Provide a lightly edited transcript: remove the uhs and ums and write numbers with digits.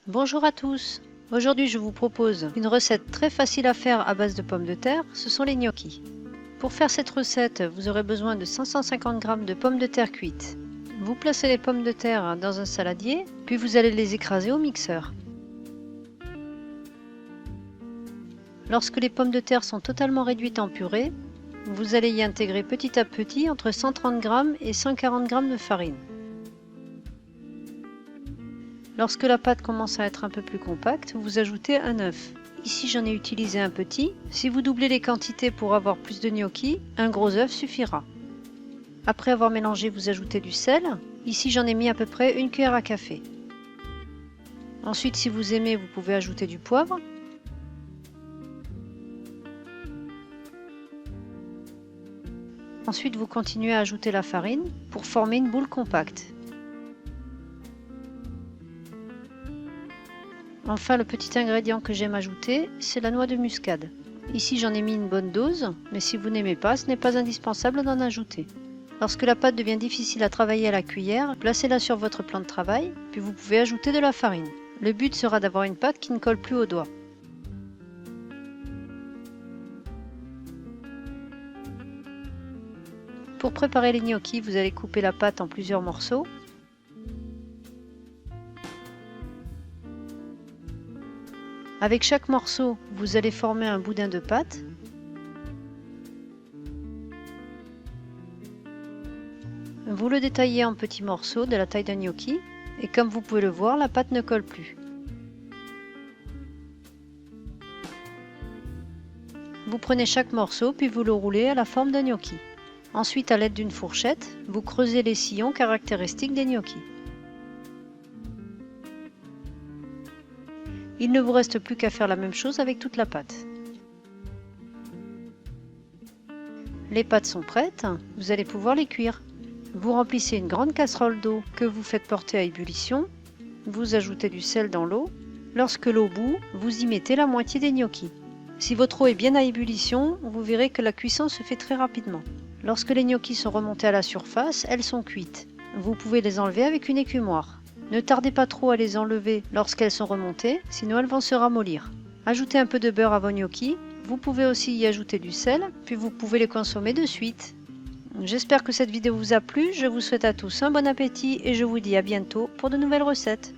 Bonjour à tous. Aujourd'hui je vous propose une recette très facile à faire à base de pommes de terre, ce sont les gnocchis. Pour faire cette recette, vous aurez besoin de 550 g de pommes de terre cuites. Vous placez les pommes de terre dans un saladier, puis vous allez les écraser au mixeur. Lorsque les pommes de terre sont totalement réduites en purée, vous allez y intégrer petit à petit entre 130 g et 140 g de farine. Lorsque la pâte commence à être un peu plus compacte, vous ajoutez un œuf. Ici j'en ai utilisé un petit. Si vous doublez les quantités pour avoir plus de gnocchis, un gros œuf suffira. Après avoir mélangé, vous ajoutez du sel. Ici j'en ai mis à peu près une cuillère à café. Ensuite, si vous aimez, vous pouvez ajouter du poivre. Ensuite, vous continuez à ajouter la farine pour former une boule compacte. Enfin, le petit ingrédient que j'aime ajouter, c'est la noix de muscade. Ici, j'en ai mis une bonne dose, mais si vous n'aimez pas, ce n'est pas indispensable d'en ajouter. Lorsque la pâte devient difficile à travailler à la cuillère, placez-la sur votre plan de travail, puis vous pouvez ajouter de la farine. Le but sera d'avoir une pâte qui ne colle plus aux doigts. Pour préparer les gnocchis, vous allez couper la pâte en plusieurs morceaux. Avec chaque morceau, vous allez former un boudin de pâte. Vous le détaillez en petits morceaux de la taille d'un gnocchi et comme vous pouvez le voir, la pâte ne colle plus. Vous prenez chaque morceau puis vous le roulez à la forme d'un gnocchi. Ensuite, à l'aide d'une fourchette, vous creusez les sillons caractéristiques des gnocchis. Il ne vous reste plus qu'à faire la même chose avec toute la pâte. Les pâtes sont prêtes, vous allez pouvoir les cuire. Vous remplissez une grande casserole d'eau que vous faites porter à ébullition. Vous ajoutez du sel dans l'eau. Lorsque l'eau bout, vous y mettez la moitié des gnocchis. Si votre eau est bien à ébullition, vous verrez que la cuisson se fait très rapidement. Lorsque les gnocchis sont remontés à la surface, elles sont cuites. Vous pouvez les enlever avec une écumoire. Ne tardez pas trop à les enlever lorsqu'elles sont remontées, sinon elles vont se ramollir. Ajoutez un peu de beurre à vos gnocchis. Vous pouvez aussi y ajouter du sel, puis vous pouvez les consommer de suite. J'espère que cette vidéo vous a plu. Je vous souhaite à tous un bon appétit et je vous dis à bientôt pour de nouvelles recettes.